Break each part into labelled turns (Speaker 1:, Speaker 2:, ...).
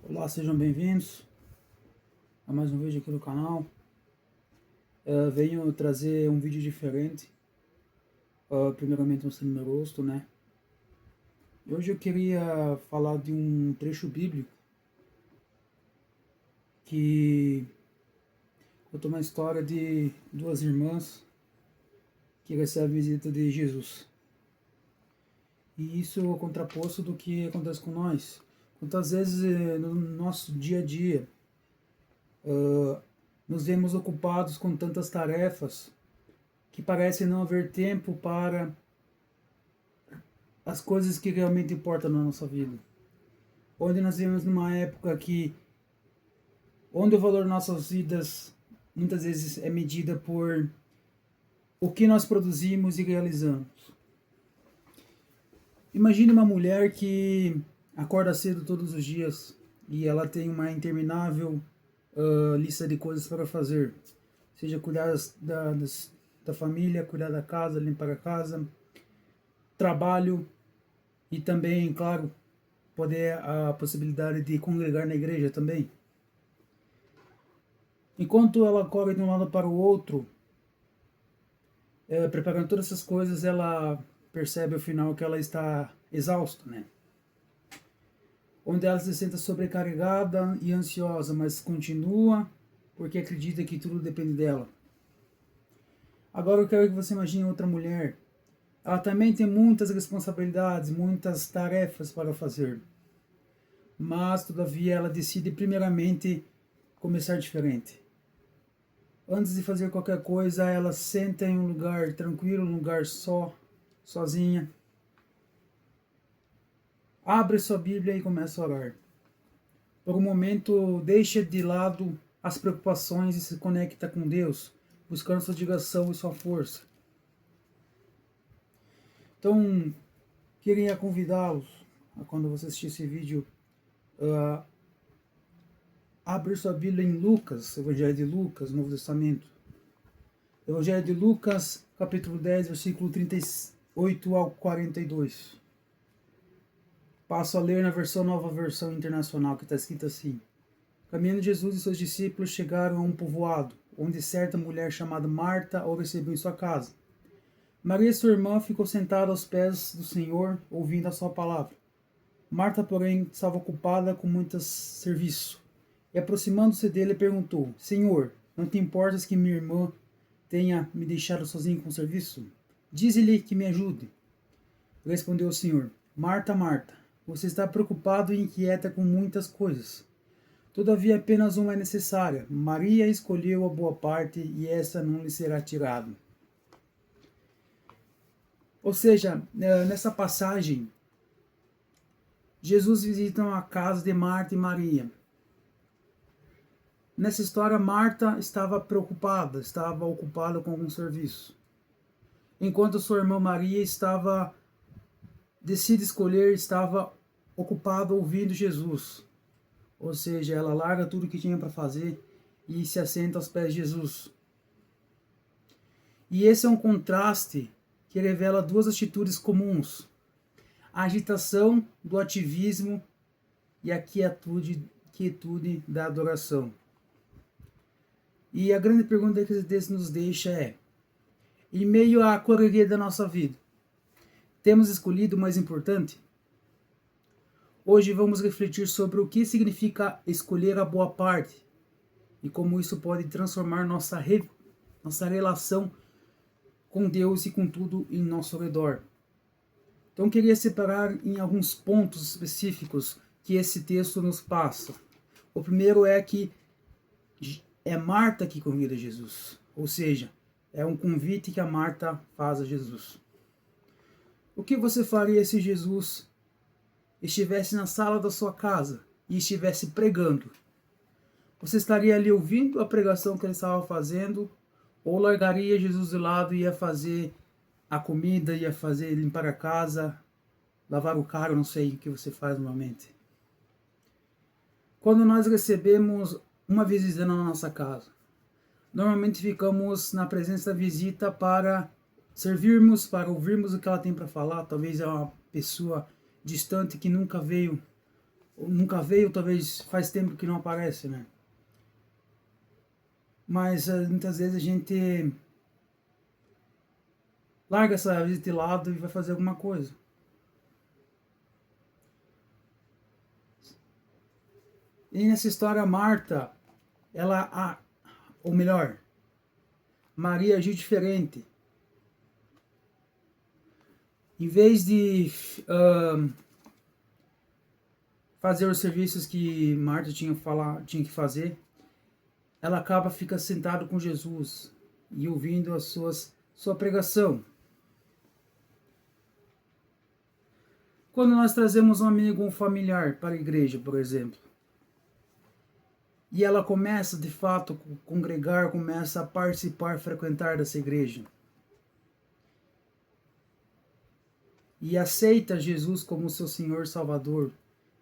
Speaker 1: Olá, sejam bem-vindos a mais um vídeo aqui no canal. Venho trazer um vídeo diferente, primeiramente mostrando meu rosto, né? E hoje eu queria falar de um trecho bíblico que conta uma história de duas irmãs que recebem a visita de Jesus. E isso é o contraposto do que acontece com nós. Quantas vezes no nosso dia a dia nos vemos ocupados com tantas tarefas que parece não haver tempo para as coisas que realmente importam na nossa vida. Onde nós vivemos numa época onde o valor das nossas vidas muitas vezes é medida por o que nós produzimos e realizamos. Imagine uma mulher que acorda cedo todos os dias e ela tem uma interminável lista de coisas para fazer, seja cuidar da família, cuidar da casa, limpar a casa, trabalho e também, claro, poder a possibilidade de congregar na igreja também. Enquanto ela corre de um lado para o outro, preparando todas essas coisas, ela percebe ao final que ela está exausta, né? Onde ela se sente sobrecarregada e ansiosa, mas continua porque acredita que tudo depende dela. Agora eu quero que você imagine outra mulher. Ela também tem muitas responsabilidades, muitas tarefas para fazer. Mas, todavia, ela decide primeiramente começar diferente. Antes de fazer qualquer coisa, ela senta em um lugar tranquilo, um lugar sozinha. Abre sua Bíblia e começa a orar. Por um momento, deixa de lado as preocupações e se conecta com Deus, buscando sua direção e sua força. Então, queria convidá-los, quando você assistir esse vídeo, abrir sua Bíblia em Lucas, Evangelho de Lucas, Novo Testamento. Evangelho de Lucas, capítulo 10, versículo 38 ao 42. Passo a ler na nova versão internacional, que está escrito assim. Caminhando Jesus e seus discípulos chegaram a um povoado, onde certa mulher chamada Marta o recebeu em sua casa. Maria, sua irmã, ficou sentada aos pés do Senhor, ouvindo a sua palavra. Marta, porém, estava ocupada com muito serviço. E aproximando-se dele, perguntou: Senhor, não te importas que minha irmã tenha me deixado sozinho com o serviço? Dize-lhe que me ajude. Respondeu o Senhor: Marta, Marta, você está preocupado e inquieta com muitas coisas. Todavia apenas uma é necessária. Maria escolheu a boa parte e essa não lhe será tirada. Ou seja, nessa passagem, Jesus visita a casa de Marta e Maria. Nessa história, Marta estava preocupada, estava ocupada com algum serviço. Enquanto sua irmã Maria decide escolher, estava ocupada ouvindo Jesus. Ou seja, ela larga tudo que tinha para fazer e se assenta aos pés de Jesus. E esse é um contraste que revela duas atitudes comuns: a agitação do ativismo e a quietude da adoração. E a grande pergunta que esse texto nos deixa é: em meio à correria da nossa vida, temos escolhido o mais importante? Hoje vamos refletir sobre o que significa escolher a boa parte e como isso pode transformar nossa relação com Deus e com tudo em nosso redor. Então, queria separar em alguns pontos específicos que esse texto nos passa. O primeiro é que é Marta que convida Jesus, ou seja, é um convite que a Marta faz a Jesus. O que você faria se Jesus estivesse na sala da sua casa e estivesse pregando? Você estaria ali ouvindo a pregação que ele estava fazendo, ou largaria Jesus de lado e ia fazer a comida, ia limpar a casa, lavar o carro, não sei o que você faz normalmente. Quando nós recebemos uma visita na nossa casa, normalmente ficamos na presença da visita para servirmos, para ouvirmos o que ela tem para falar. Talvez é uma pessoa distante que nunca veio ou nunca veio, talvez faz tempo que não aparece, né? Mas muitas vezes a gente larga essa visita de lado e vai fazer alguma coisa. E nessa história, Marta, ou melhor, Maria agiu diferente. Em vez de fazer os serviços que Marta tinha que fazer, ela fica sentada com Jesus e ouvindo sua pregação. Quando nós trazemos um amigo ou um familiar para a igreja, por exemplo, e ela começa de fato a congregar, começa a participar, frequentar dessa igreja, e aceita Jesus como seu Senhor Salvador,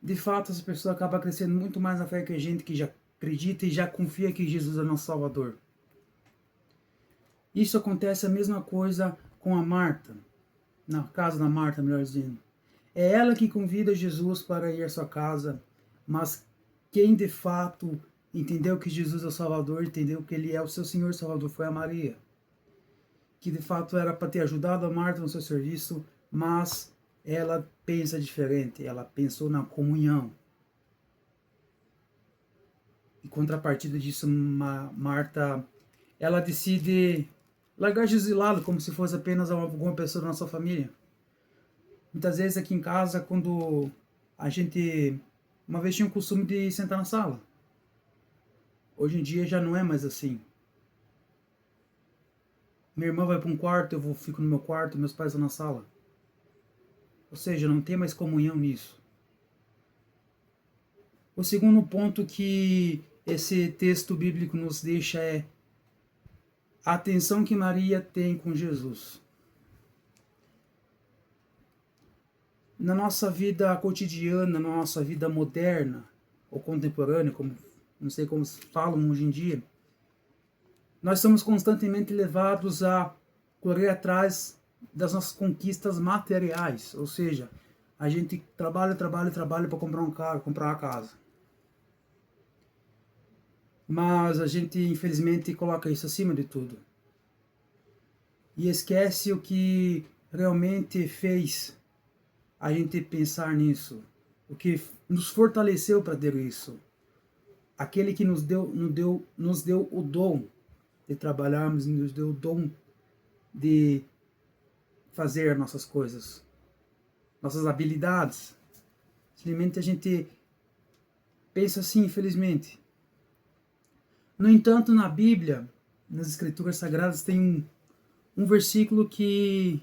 Speaker 1: de fato essa pessoa acaba crescendo muito mais na fé que a gente que já acredita e já confia que Jesus é nosso Salvador. Isso acontece a mesma coisa com a Marta, na casa da Marta, melhor dizendo. É ela que convida Jesus para ir à sua casa, mas quem de fato entendeu que Jesus é o Salvador, entendeu que Ele é o seu Senhor Salvador, foi a Maria, que de fato era para ter ajudado a Marta no seu serviço, mas ela pensa diferente, ela pensou na comunhão. Em contrapartida disso, Marta, ela decide largar Jesus de lado, como se fosse apenas alguma pessoa da nossa família. Muitas vezes aqui em casa, quando a gente uma vez tinha o costume de sentar na sala. Hoje em dia já não é mais assim. Minha irmã vai para um quarto, fico no meu quarto, meus pais estão na sala. Ou seja, não tem mais comunhão nisso. O segundo ponto que esse texto bíblico nos deixa é a atenção que Maria tem com Jesus. Na nossa vida cotidiana, na nossa vida moderna ou contemporânea, como não sei como falam hoje em dia, nós somos constantemente levados a correr atrás das nossas conquistas materiais, ou seja, a gente trabalha para comprar um carro, comprar uma casa. Mas a gente infelizmente coloca isso acima de tudo. E esquece o que realmente fez a gente pensar nisso, o que nos fortaleceu para ter isso. Aquele que nos deu o dom de trabalharmos, nos deu o dom de fazer nossas coisas, nossas habilidades. Simplesmente a gente pensa assim, infelizmente. No entanto, na Bíblia, nas Escrituras Sagradas, tem um versículo que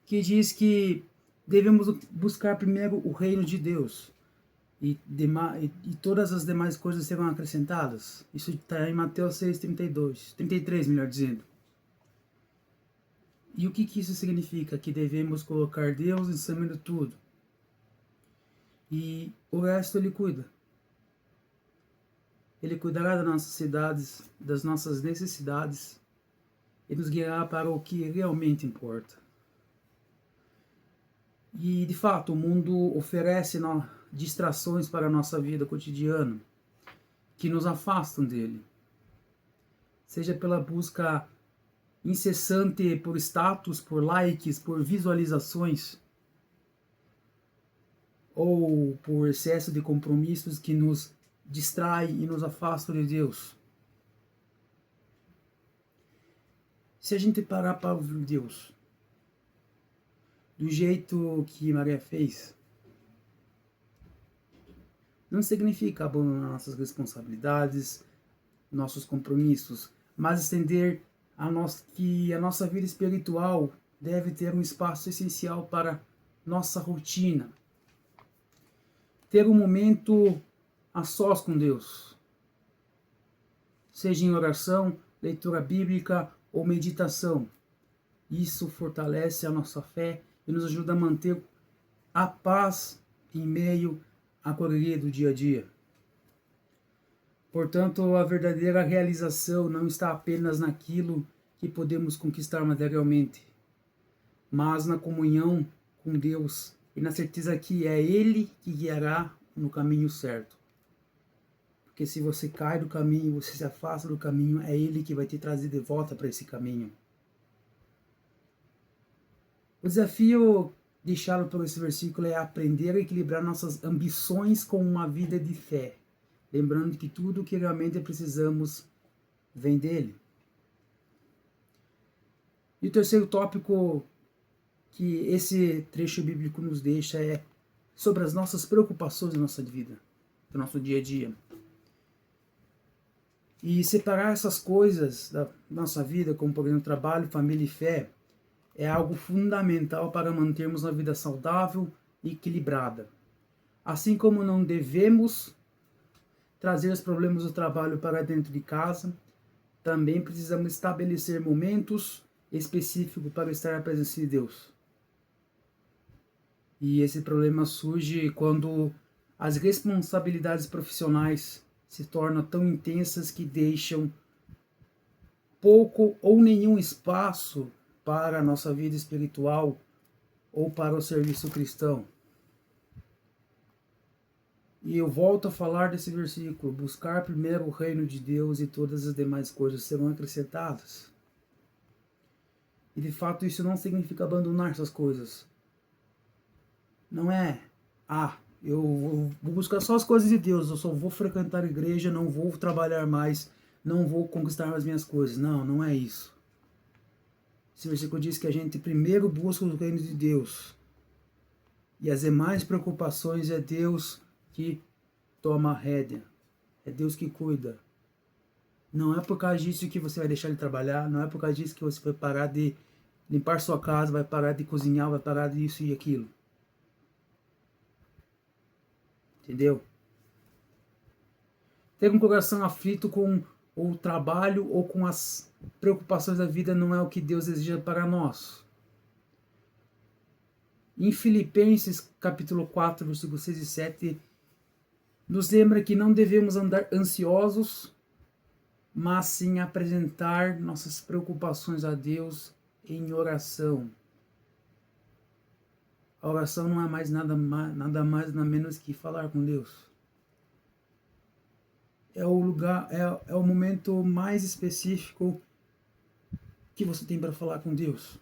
Speaker 1: diz que devemos buscar primeiro o reino de Deus e todas as demais coisas serão acrescentadas. Isso está em Mateus 33, melhor dizendo. E o que isso significa? Que devemos colocar Deus em cima de tudo. E o resto Ele cuida. Ele cuidará das nossas cidades, das nossas necessidades e nos guiará para o que realmente importa. E, de fato, o mundo oferece distrações para a nossa vida cotidiana que nos afastam dele. Seja pela busca incessante por status, por likes, por visualizações, ou por excesso de compromissos que nos distraem e nos afastam de Deus. Se a gente parar para ouvir Deus do jeito que Maria fez, não significa abandonar nossas responsabilidades, nossos compromissos, mas entender que a nossa vida espiritual deve ter um espaço essencial para nossa rotina. Ter um momento a sós com Deus, seja em oração, leitura bíblica ou meditação. Isso fortalece a nossa fé e nos ajuda a manter a paz em meio à correria do dia a dia. Portanto, a verdadeira realização não está apenas naquilo que podemos conquistar materialmente, mas na comunhão com Deus e na certeza que é Ele que guiará no caminho certo. Porque se você cai do caminho, você se afasta do caminho, é Ele que vai te trazer de volta para esse caminho. O desafio deixado por esse versículo é aprender a equilibrar nossas ambições com uma vida de fé, lembrando que tudo o que realmente precisamos vem dele. E o terceiro tópico que esse trecho bíblico nos deixa é sobre as nossas preocupações na nossa vida, no nosso dia a dia. E separar essas coisas da nossa vida, como por exemplo trabalho, família e fé, é algo fundamental para mantermos uma vida saudável e equilibrada. Assim como não devemos trazer os problemas do trabalho para dentro de casa, também precisamos estabelecer momentos específicos para estar na presença de Deus. E esse problema surge quando as responsabilidades profissionais se tornam tão intensas que deixam pouco ou nenhum espaço para a nossa vida espiritual ou para o serviço cristão. E eu volto a falar desse versículo: buscar primeiro o reino de Deus e todas as demais coisas serão acrescentadas. E de fato isso não significa abandonar essas coisas. Não é, eu vou buscar só as coisas de Deus, eu só vou frequentar a igreja, não vou trabalhar mais, não vou conquistar as minhas coisas. Não, não é isso. Esse versículo diz que a gente primeiro busca o reino de Deus. E as demais preocupações é Deus que toma a rédea. É Deus que cuida. Não é por causa disso que você vai deixar de trabalhar, não é por causa disso que você vai parar de limpar sua casa, vai parar de cozinhar, vai parar disso e aquilo. Entendeu? Ter um coração aflito com o trabalho ou com as preocupações da vida não é o que Deus deseja para nós. Em Filipenses capítulo 4, versículos 6 e 7, nos lembra que não devemos andar ansiosos, mas sim apresentar nossas preocupações a Deus em oração. A oração não é mais nada mais nada menos que falar com Deus. É o lugar, é o momento mais específico que você tem para falar com Deus.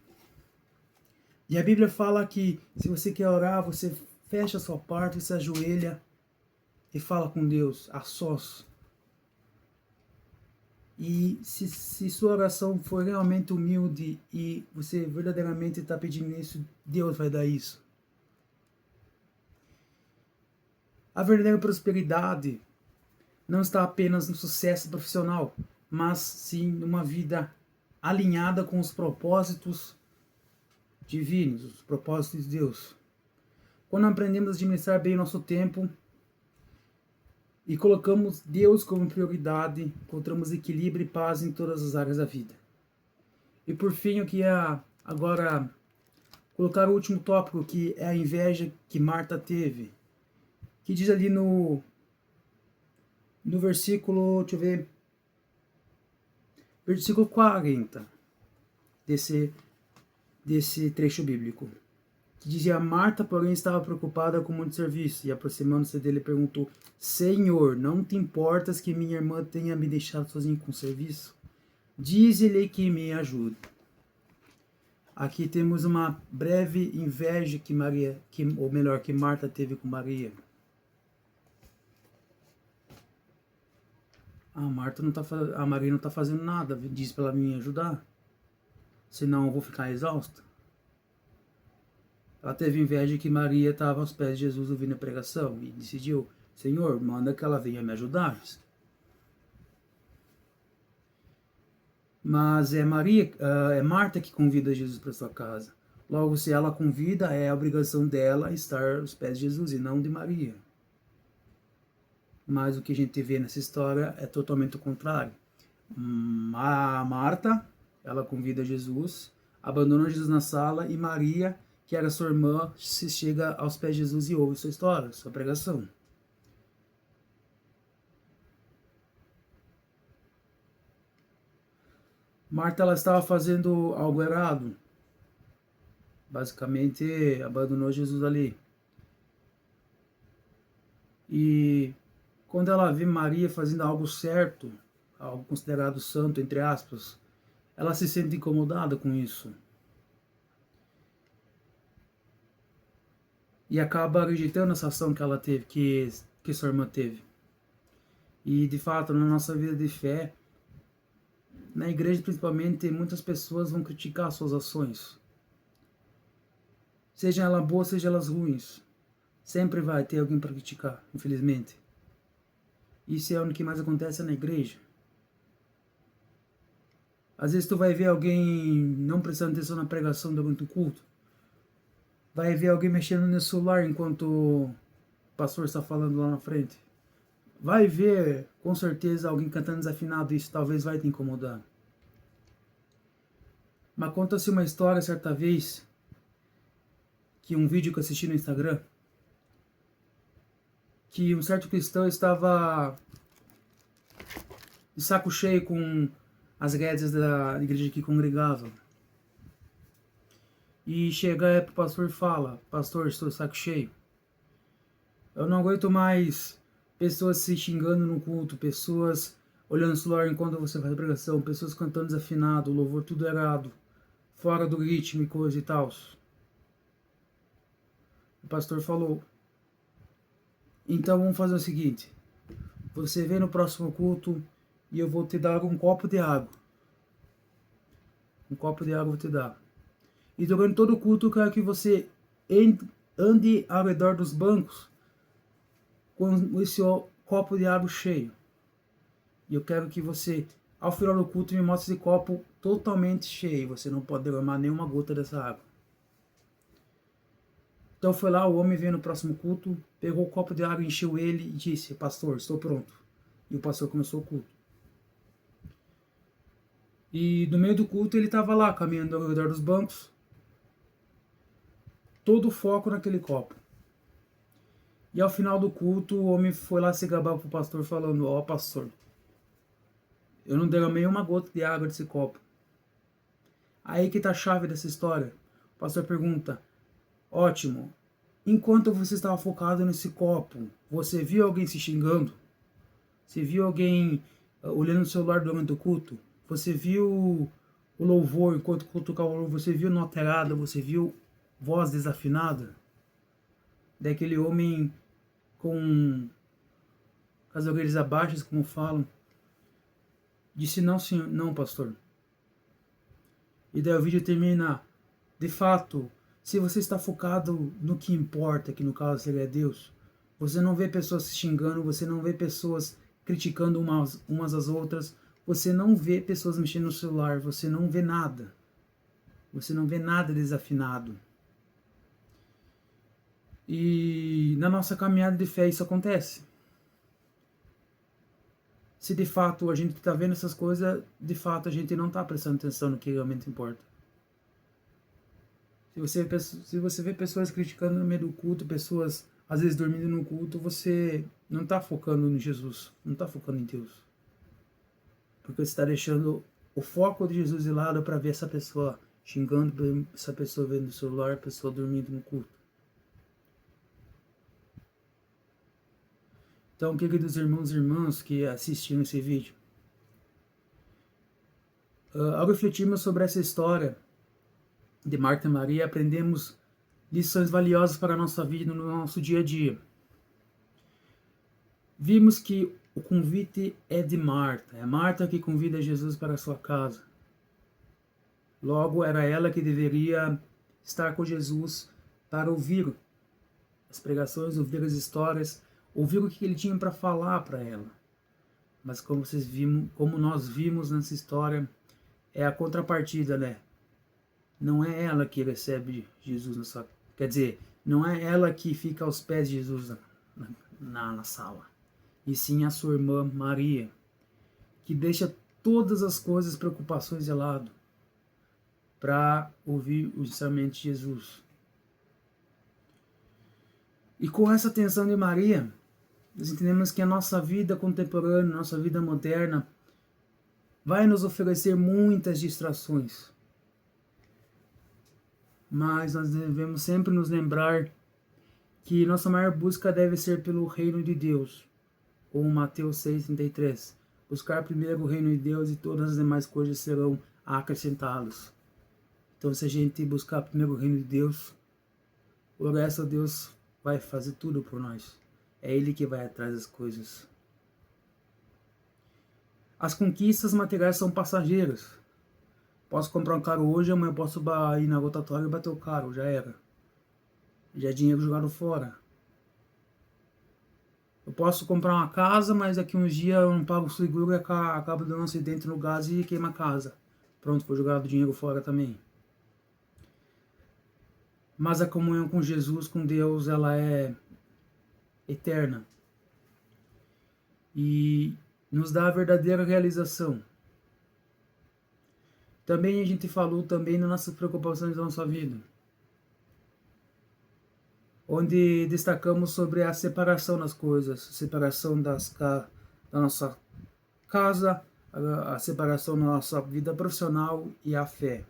Speaker 1: E a Bíblia fala que se você quer orar, você fecha a sua parte, se ajoelha e fala com Deus a sós. E se sua oração for realmente humilde e você verdadeiramente está pedindo isso, Deus vai dar isso. A verdadeira prosperidade não está apenas no sucesso profissional, mas sim numa vida alinhada com os propósitos divinos, os propósitos de Deus. Quando aprendemos a administrar bem o nosso tempo e colocamos Deus como prioridade, encontramos equilíbrio e paz em todas as áreas da vida. E por fim, eu queria agora colocar o último tópico, que é a inveja que Marta teve, que diz ali no versículo, deixa eu ver, versículo 40 desse trecho bíblico, que dizia: Marta, porém, estava preocupada com muito serviço, e aproximando-se dele perguntou: Senhor, não te importas que minha irmã tenha me deixado sozinho com o serviço? Dize-lhe que me ajude. Aqui temos uma breve inveja que que Marta teve com Maria. A Maria não está fazendo nada, diz para ela me ajudar, senão eu vou ficar exausta. Ela teve inveja que Maria estava aos pés de Jesus ouvindo a pregação e decidiu: Senhor, manda que ela venha me ajudar. Mas é Marta que convida Jesus para sua casa. Logo, se ela convida, é a obrigação dela estar aos pés de Jesus e não de Maria. Mas o que a gente vê nessa história é totalmente o contrário. A Marta, ela convida Jesus, abandona Jesus na sala, e Maria, que era sua irmã, se chega aos pés de Jesus e ouve sua história, sua pregação. Marta, ela estava fazendo algo errado. Basicamente, abandonou Jesus ali. E quando ela vê Maria fazendo algo certo, algo considerado santo, entre aspas, ela se sente incomodada com isso. E acaba rejeitando essa ação que ela teve, que sua irmã teve. E de fato, na nossa vida de fé, na igreja principalmente, muitas pessoas vão criticar suas ações. Seja elas boas, seja elas ruins. Sempre vai ter alguém para criticar, infelizmente. Isso é o que mais acontece na igreja. Às vezes tu vai ver alguém não prestando atenção na pregação durante o culto. Vai ver alguém mexendo no celular enquanto o pastor está falando lá na frente. Vai ver, com certeza, alguém cantando desafinado. Isso talvez vai te incomodar. Mas conta-se uma história certa vez, que um vídeo que eu assisti no Instagram, que um certo cristão estava de saco cheio com as redes da igreja que congregava. E chega pro pastor e fala: pastor, estou de saco cheio. Eu não aguento mais pessoas se xingando no culto, pessoas olhando o celular enquanto você faz a pregação, pessoas cantando desafinado, louvor tudo errado, fora do ritmo e coisa e tal. O pastor falou: então vamos fazer o seguinte, você vem no próximo culto e eu vou te dar um copo de água. Um copo de água eu vou te dar. E durante todo o culto eu quero que você ande ao redor dos bancos com esse copo de água cheio. E eu quero que você, ao final do culto, me mostre esse copo totalmente cheio. Você não pode derramar nenhuma gota dessa água. Então foi lá, o homem veio no próximo culto, pegou o copo de água, encheu ele e disse: pastor, estou pronto. E o pastor começou o culto. E no meio do culto ele estava lá, caminhando ao redor dos bancos, todo o foco naquele copo. E ao final do culto, o homem foi lá se gabar pro pastor, falando: ó, pastor, eu não derramei uma gota de água desse copo. Aí que tá a chave dessa história. O pastor pergunta: ótimo, enquanto você estava focado nesse copo, você viu alguém se xingando? Você viu alguém olhando no celular durante o culto? Você viu o louvor enquanto o culto tocava o louvor? Você viu nota errada? Você viu voz desafinada? Daquele homem com as orelhas abaixas, como falam, disse: não, senhor, não, pastor. E daí o vídeo termina: de fato, se você está focado no que importa, que no caso seria Deus, você não vê pessoas se xingando, você não vê pessoas criticando umas às outras, você não vê pessoas mexendo no celular, você não vê nada. Você não vê nada desafinado. E na nossa caminhada de fé isso acontece. Se de fato a gente está vendo essas coisas, de fato a gente não está prestando atenção no que realmente importa. Se você vê pessoas criticando no meio do culto, pessoas às vezes dormindo no culto, você não está focando em Jesus, não está focando em Deus. Porque você está deixando o foco de Jesus de lado para ver essa pessoa xingando, essa pessoa vendo o celular, a pessoa dormindo no culto. Então, queridos irmãos e irmãs que assistiram esse vídeo, ao refletirmos sobre essa história de Marta e Maria, aprendemos lições valiosas para a nossa vida no nosso dia a dia. Vimos que o convite é de Marta. É Marta que convida Jesus para a sua casa. Logo, era ela que deveria estar com Jesus para ouvir as pregações, ouvir as histórias, ouvir o que ele tinha para falar para ela. Mas como nós vimos nessa história, é a contrapartida, né? Não é ela que recebe Jesus na sua... Quer dizer, não é ela que fica aos pés de Jesus na sala. E sim a sua irmã Maria, que deixa todas as coisas, preocupações de lado, para ouvir o ensinamento de Jesus. E com essa atenção de Maria, nós entendemos que a nossa vida contemporânea, nossa vida moderna, vai nos oferecer muitas distrações. mas nós devemos sempre nos lembrar que nossa maior busca deve ser pelo reino de Deus, como Mateus 6,33. Buscar primeiro o reino de Deus e todas as demais coisas serão acrescentadas. Então, se a gente buscar primeiro o reino de Deus, o resto Deus vai fazer tudo por nós. É Ele que vai atrás das coisas. As conquistas materiais são passageiras. Posso comprar um carro hoje, amanhã eu posso ir na rotatória e bater o carro, já era. Já é dinheiro jogado fora. Eu posso comprar uma casa, mas daqui uns dias eu não pago o seguro e acabo dando um acidente no gás e queima a casa. Pronto, foi jogado dinheiro fora também. Mas a comunhão com Jesus, com Deus, ela é eterna. E nos dá a verdadeira realização. Também a gente falou também nas nossas preocupações da nossa vida, onde destacamos sobre a separação das coisas, a separação da nossa casa, a separação da nossa vida profissional e a fé.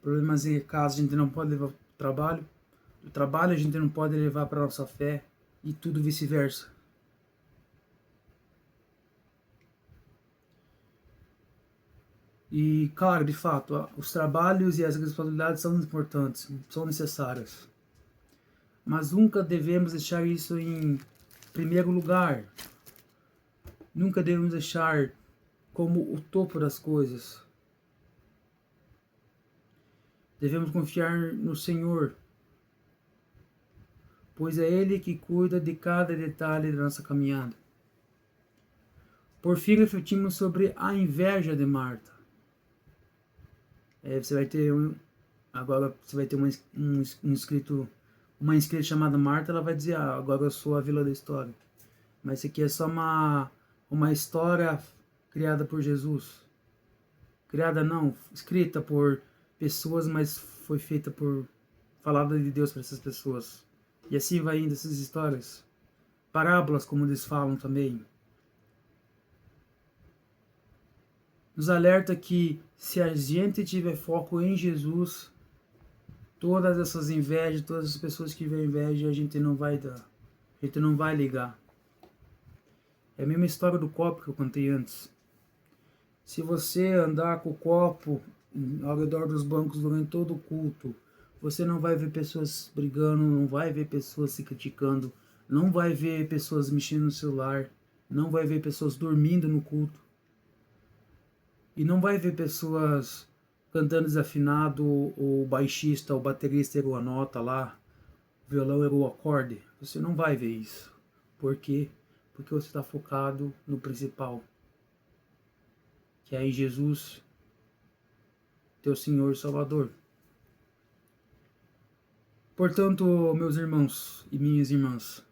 Speaker 1: Problemas em casa a gente não pode levar para o trabalho, do trabalho a gente não pode levar para a nossa fé e tudo vice-versa. E, claro, de fato, os trabalhos e as responsabilidades são importantes, são necessárias. Mas nunca devemos deixar isso em primeiro lugar. Nunca devemos deixar como o topo das coisas. Devemos confiar no Senhor, pois é Ele que cuida de cada detalhe da nossa caminhada. Por fim, refletimos sobre a inveja de Marta. Você vai ter agora você vai ter uma inscrita chamada Marta, ela vai dizer, agora eu sou a vilã da história. Mas isso aqui é só uma história criada por Jesus. Criada não, escrita por pessoas, mas foi feita falada de Deus para essas pessoas. E assim vai indo essas histórias. Parábolas, como eles falam também. Nos alerta que se a gente tiver foco em Jesus, todas essas invejas, todas as pessoas que tiverem inveja, a gente não vai ligar. É a mesma história do copo que eu contei antes. Se você andar com o copo ao redor dos bancos durante todo o culto, você não vai ver pessoas brigando, não vai ver pessoas se criticando, não vai ver pessoas mexendo no celular, não vai ver pessoas dormindo no culto. E não vai ver pessoas cantando desafinado, o baixista, o baterista errou a nota lá, o violão errou o acorde. Você não vai ver isso. Por quê? Porque você está focado no principal, que é em Jesus, teu Senhor e Salvador. Portanto, meus irmãos e minhas irmãs,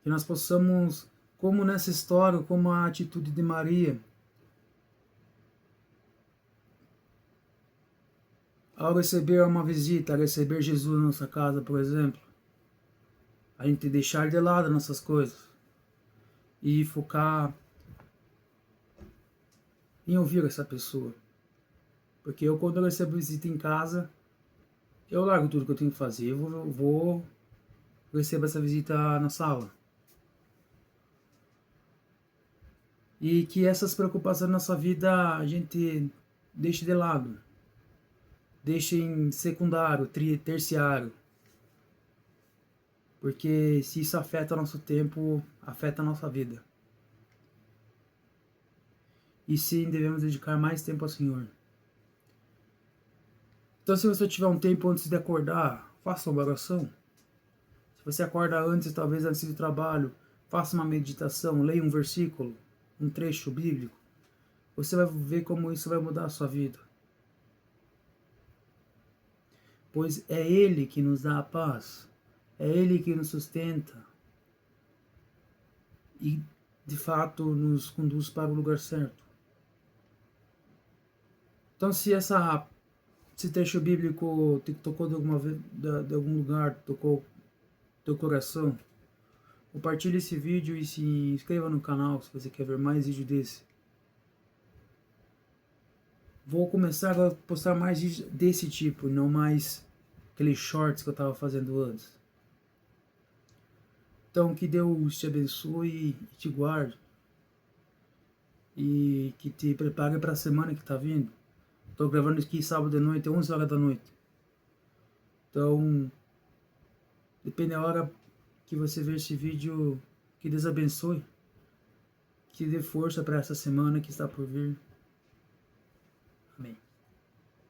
Speaker 1: que nós possamos, como nessa história, como a atitude de Maria, ao receber uma visita, ao receber Jesus na nossa casa, por exemplo, a gente deixar de lado nossas coisas e focar em ouvir essa pessoa. Porque quando eu recebo visita em casa, eu largo tudo que eu tenho que fazer, eu vou receber essa visita na sala. E que essas preocupações na nossa vida a gente deixe de lado. Deixe em secundário, terciário. Porque se isso afeta o nosso tempo, afeta a nossa vida. E sim, devemos dedicar mais tempo ao Senhor. Então, se você tiver um tempo antes de acordar, faça uma oração. Se você acorda antes, talvez antes do trabalho, faça uma meditação, leia um versículo, um trecho bíblico. Você vai ver como isso vai mudar a sua vida. Pois é Ele que nos dá a paz, é Ele que nos sustenta e, de fato, nos conduz para o lugar certo. Então, se esse trecho bíblico te tocou de algum lugar, tocou teu coração, compartilhe esse vídeo e se inscreva no canal se você quer ver mais vídeos desse. Vou começar a postar mais desse tipo, não mais aqueles shorts que eu estava fazendo antes. Então, que Deus te abençoe e te guarde. E que te prepare para a semana que está vindo. Estou gravando isso aqui sábado de noite, 11 horas da noite. Então, depende da hora que você ver esse vídeo, que Deus abençoe. Que dê força para essa semana que está por vir. Amém.